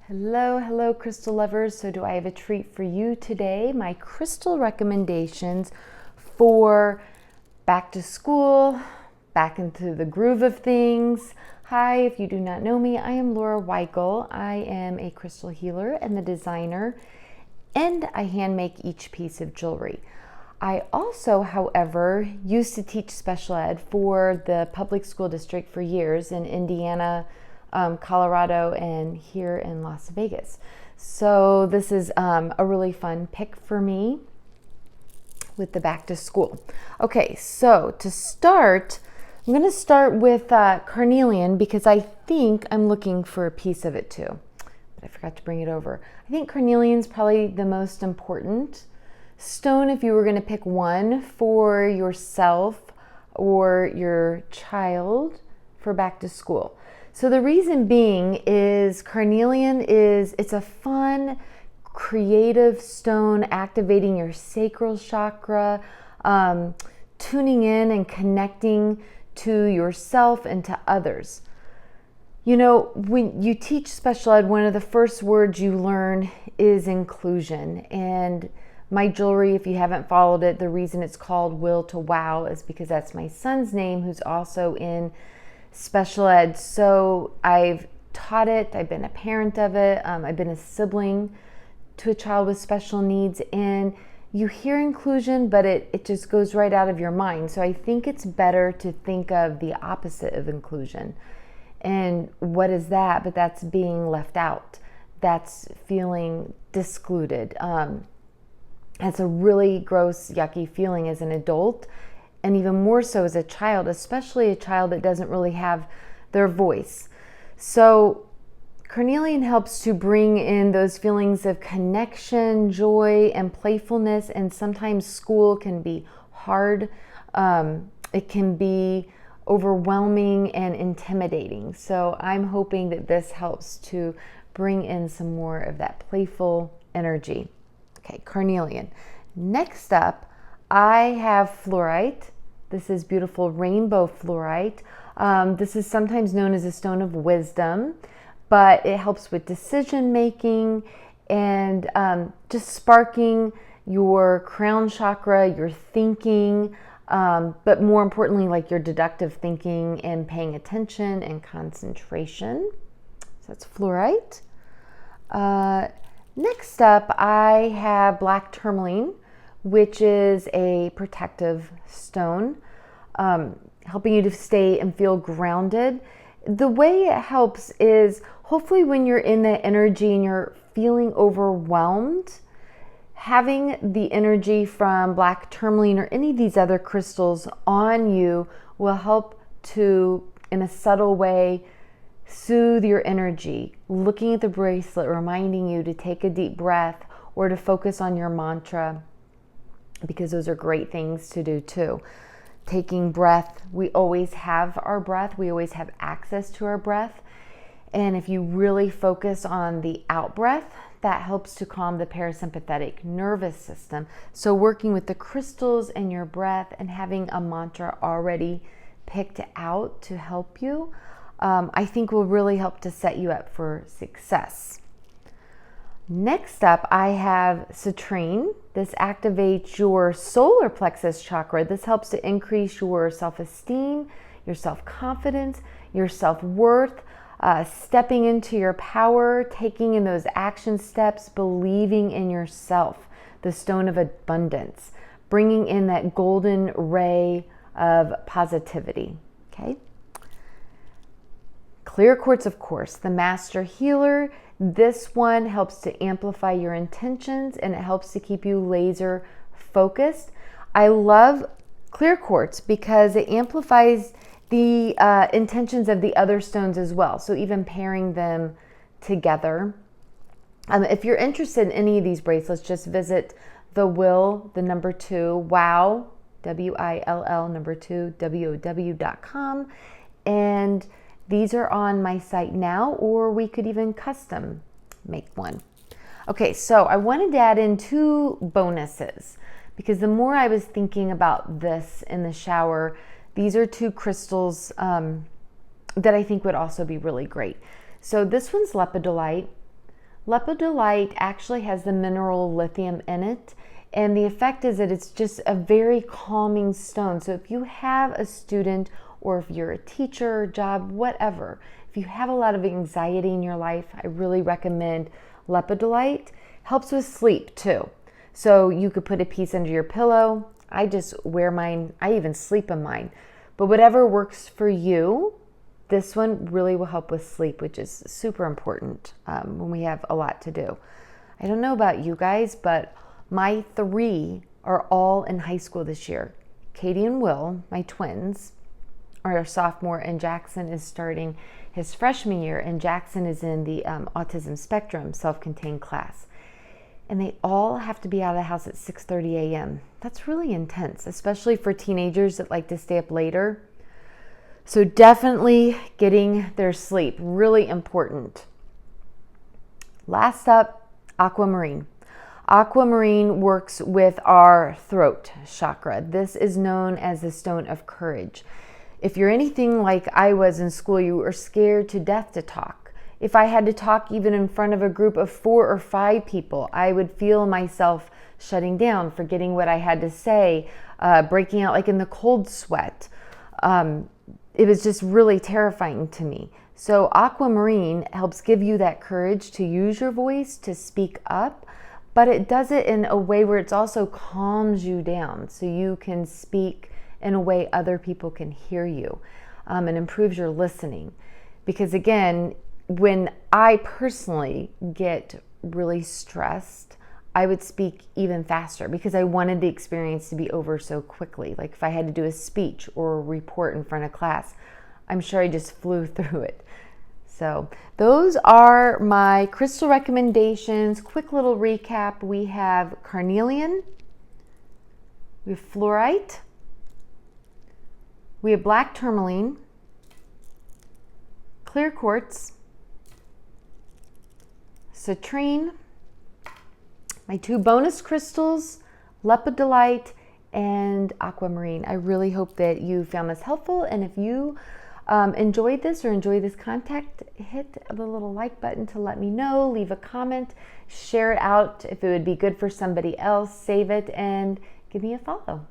Hello, crystal lovers. So do I have a treat for you today? My crystal recommendations for back to school, back into the groove of things. Hi, if you do not know me, I am Laura Weigel. I am a crystal healer and the designer, and I hand make each piece of jewelry. I also, however, used to teach special ed for the public school district for years in Indiana, Colorado, and here in Las Vegas. So this is a really fun pick for me with the back to school. Okay, so to start, I'm going to start with carnelian because I think I'm looking for a piece of it too, but I forgot to bring it over. I think carnelian is probably the most important stone if you were going to pick one for yourself or your child for back to school. So the reason being is carnelian it's a fun, creative stone activating your sacral chakra, tuning in and connecting to yourself and to others. You know, when you teach special ed, one of the first words you learn is inclusion. And my jewelry, if you haven't followed it, the reason it's called Will2WOW is because that's my son's name, who's also in special ed. So I've taught it, I've been a parent of it, I've been a sibling to a child with special needs, and you hear inclusion, but it just goes right out of your mind. So I think it's better to think of the opposite of inclusion. And what is that? But that's being left out. That's feeling discluded. It's a really gross, yucky feeling as an adult, and even more so as a child, especially a child that doesn't really have their voice. So carnelian helps to bring in those feelings of connection, joy, and playfulness, and sometimes school can be hard. It can be overwhelming and intimidating. So I'm hoping that this helps to bring in some more of that playful energy. Okay, carnelian. Next up, I have fluorite. This is beautiful rainbow fluorite. This is sometimes known as a stone of wisdom, but it helps with decision making and just sparking your crown chakra, your thinking, but more importantly, like your deductive thinking and paying attention and concentration. So that's fluorite. Next up, I have black tourmaline, which is a protective stone, helping you to stay and feel grounded. The way it helps is hopefully when you're in that energy and you're feeling overwhelmed, having the energy from black tourmaline or any of these other crystals on you will help to, in a subtle way, soothe your energy. Looking at the bracelet, reminding you to take a deep breath or to focus on your mantra, because those are great things to do too. Taking breath, we always have our breath, we always have access to our breath. And if you really focus on the out breath, that helps to calm the parasympathetic nervous system. So working with the crystals and your breath and having a mantra already picked out to help you, I think will really help to set you up for success. Next up, I have citrine. This activates your solar plexus chakra. This helps to increase your self-esteem, your self-confidence, your self-worth, stepping into your power, taking in those action steps, believing in yourself, the stone of abundance, bringing in that golden ray of positivity, okay? Clear quartz, of course, the master healer. This one helps to amplify your intentions and it helps to keep you laser focused. I love clear quartz because it amplifies the intentions of the other stones as well. So even pairing them together. If you're interested in any of these bracelets, just visit the Will, the number 2, WOW, WILL, number 2, WOW.com. And these are on my site now, or we could even custom make one. Okay, so I wanted to add in 2 bonuses because the more I was thinking about this in the shower, these are 2 crystals that I think would also be really great. So this one's lepidolite. Lepidolite actually has the mineral lithium in it, and the effect is that it's just a very calming stone. So if you have a student, or if you're a teacher, job, whatever, if you have a lot of anxiety in your life, I really recommend lepidolite. Helps with sleep too. So you could put a piece under your pillow. I just wear mine. I even sleep in mine. But whatever works for you, this one really will help with sleep, which is super important when we have a lot to do. I don't know about you guys, but my 3 are all in high school this year. Katie and Will, my twins, are a sophomore, and Jackson is starting his freshman year, and Jackson is in the autism spectrum self-contained class. And they all have to be out of the house at 6:30 a.m. That's really intense, especially for teenagers that like to stay up later. So definitely getting their sleep, really important. Last up, aquamarine. Aquamarine works with our throat chakra. This is known as the stone of courage. If you're anything like I was in school, you were scared to death to talk. If I had to talk even in front of a group of 4 or 5 people, I would feel myself shutting down, forgetting what I had to say, breaking out like in the cold sweat. It was just really terrifying to me. So aquamarine helps give you that courage to use your voice, to speak up, but it does it in a way where it also calms you down so you can speak in a way other people can hear you, and improves your listening. Because again, when I personally get really stressed, I would speak even faster because I wanted the experience to be over so quickly. Like if I had to do a speech or a report in front of class, I'm sure I just flew through it. So those are my crystal recommendations. Quick little recap. We have carnelian, we have fluorite, we have black tourmaline, clear quartz, citrine, my 2 bonus crystals, lepidolite and aquamarine. I really hope that you found this helpful, and if you enjoyed this or enjoy this content, hit the little like button to let me know, leave a comment, share it out if it would be good for somebody else, save it, and give me a follow.